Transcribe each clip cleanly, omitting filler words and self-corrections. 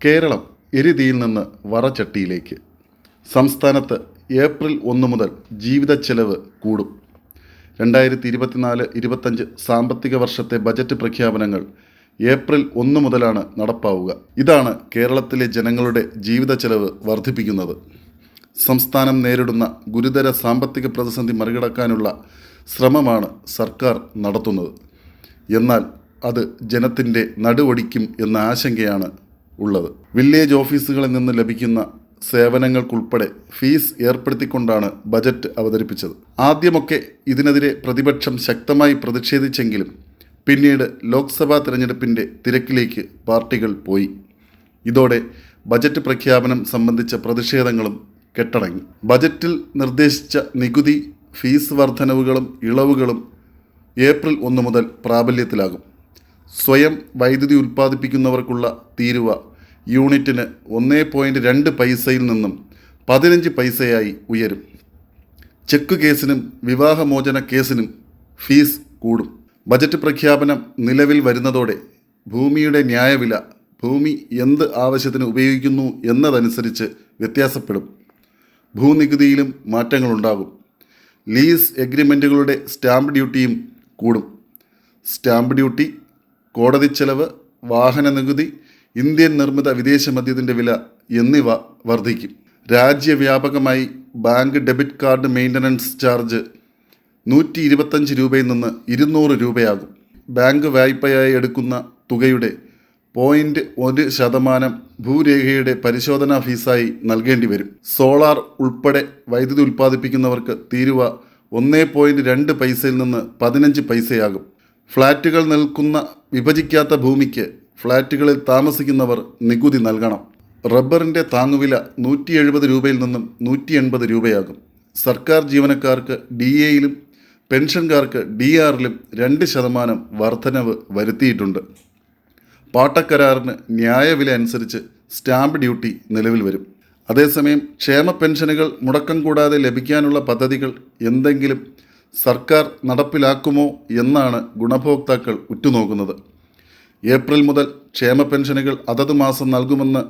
കേരളം എരിതീയിൽ നിന്ന് വറചട്ടിയിലേക്ക്. സംസ്ഥാനത്ത് ഏപ്രിൽ 1 മുതൽ ജീവിത ചെലവ് കൂടും. 2024-25 സാമ്പത്തിക വർഷത്തെ ബജറ്റ് പ്രഖ്യാപനങ്ങൾ ഏപ്രിൽ 1 മുതലാണ് നടപ്പാവുക. ഇതാണ് കേരളത്തിലെ ജനങ്ങളുടെ ജീവിത ചെലവ് വർദ്ധിപ്പിക്കുന്നത്. സംസ്ഥാനം നേരിടുന്ന ഗുരുതര സാമ്പത്തിക പ്രതിസന്ധി മറികടക്കാനുള്ള ശ്രമമാണ് സർക്കാർ നടത്തുന്നത്. എന്നാൽ അത് ജനത്തിൻ്റെ നടുവൊടിക്കും എന്ന ആശങ്കയാണ് ഉള്ളത്. വില്ലേജ് ഓഫീസുകളിൽ നിന്ന് ലഭിക്കുന്ന സേവനങ്ങൾക്കുൾപ്പെടെ ഫീസ് ഏർപ്പെടുത്തിക്കൊണ്ടാണ് ബജറ്റ് അവതരിപ്പിച്ചത്. ആദ്യമൊക്കെ ഇതിനെതിരെ പ്രതിപക്ഷം ശക്തമായി പ്രതിഷേധിച്ചെങ്കിലും പിന്നീട് ലോക്സഭാ തിരഞ്ഞെടുപ്പിൻ്റെ തിരക്കിലേക്ക് പാർട്ടികൾ പോയി. ഇതോടെ ബജറ്റ് പ്രഖ്യാപനം സംബന്ധിച്ച പ്രതിഷേധങ്ങളും കെട്ടടങ്ങി. ബജറ്റിൽ നിർദ്ദേശിച്ച നികുതി, ഫീസ് വർധനവുകളും ഇളവുകളും ഏപ്രിൽ 1 മുതൽ പ്രാബല്യത്തിലാകും. സ്വയം വൈദ്യുതി ഉൽപ്പാദിപ്പിക്കുന്നവർക്കുള്ള തീരുവ യൂണിറ്റിന് 1.2 പൈസയിൽ നിന്നും 15 പൈസയായി ഉയരും. ചെക്ക് കേസിനും വിവാഹമോചന കേസിനും ഫീസ് കൂടും. ബജറ്റ് പ്രഖ്യാപനം നിലവിൽ വരുന്നതോടെ ഭൂമിയുടെ ന്യായവില ഭൂമി എന്ത് ആവശ്യത്തിന് ഉപയോഗിക്കുന്നു എന്നതനുസരിച്ച് വ്യത്യാസപ്പെടും. ഭൂനികുതിയിലും മാറ്റങ്ങളുണ്ടാകും. ലീസ് എഗ്രിമെൻറ്റുകളുടെ സ്റ്റാമ്പ് ഡ്യൂട്ടിയും കൂടും. സ്റ്റാമ്പ് ഡ്യൂട്ടി, കോടതി ചെലവ്, വാഹന നികുതി, ഇന്ത്യൻ നിർമ്മിത വിദേശ മദ്യത്തിൻ്റെ വില എന്നിവ വർദ്ധിക്കും. രാജ്യവ്യാപകമായി bank debit card maintenance charge 125 രൂപയിൽ നിന്ന് 200 രൂപയാകും. ബാങ്ക് വായ്പയായി എടുക്കുന്ന തുകയുടെ 0.1% ഭൂരേഖയുടെ പരിശോധനാ ഫീസായി നൽകേണ്ടി വരും. സോളാർ ഉൾപ്പെടെ വൈദ്യുതി ഉൽപ്പാദിപ്പിക്കുന്നവർക്ക് തീരുവ 1.2 പൈസയിൽ നിന്ന് 15 പൈസയാകും. ഫ്ലാറ്റുകൾ നിൽക്കുന്ന വിഭജിക്കാത്ത ഭൂമിക്ക് ഫ്ലാറ്റുകളിൽ താമസിക്കുന്നവർ നികുതി നൽകണം. റബ്ബറിൻ്റെ താങ്ങുവില 170 രൂപയിൽ നിന്നും 180 രൂപയാകും. സർക്കാർ ജീവനക്കാർക്ക് DAയിലും പെൻഷൻകാർക്ക് DR-ലും 2% വർധനവ് വരുത്തിയിട്ടുണ്ട്. പാട്ടക്കരാറിന് ന്യായവില അനുസരിച്ച് സ്റ്റാമ്പ് ഡ്യൂട്ടി നിലവിൽ വരും. അതേസമയം ക്ഷേമ പെൻഷനുകൾ മുടക്കം കൂടാതെ ലഭിക്കാനുള്ള പദ്ധതികൾ എന്തെങ്കിലും സർക്കാർ നടപ്പിലാക്കുമോ എന്നാണ് ഗുണഭോക്താക്കൾ ഉറ്റുനോക്കുന്നത്. ഏപ്രിൽ മുതൽ ക്ഷേമ പെൻഷനുകൾ അതത് മാസം നൽകുമെന്ന്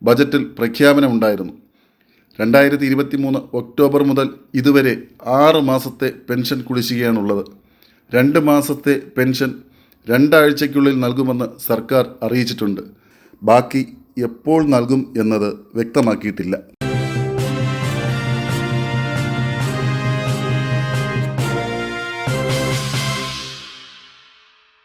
ബജറ്റിൽ പ്രഖ്യാപനമുണ്ടായിരുന്നു. 2023 ഒക്ടോബർ മുതൽ ഇതുവരെ 6 മാസത്തെ പെൻഷൻ കുടിശ്ശികയാണുള്ളത്. 2 മാസത്തെ പെൻഷൻ 2 ആഴ്ചയ്ക്കുള്ളിൽ നൽകുമെന്ന് സർക്കാർ അറിയിച്ചിട്ടുണ്ട്. ബാക്കി എപ്പോൾ നൽകും എന്നത് വ്യക്തമാക്കിയിട്ടില്ല.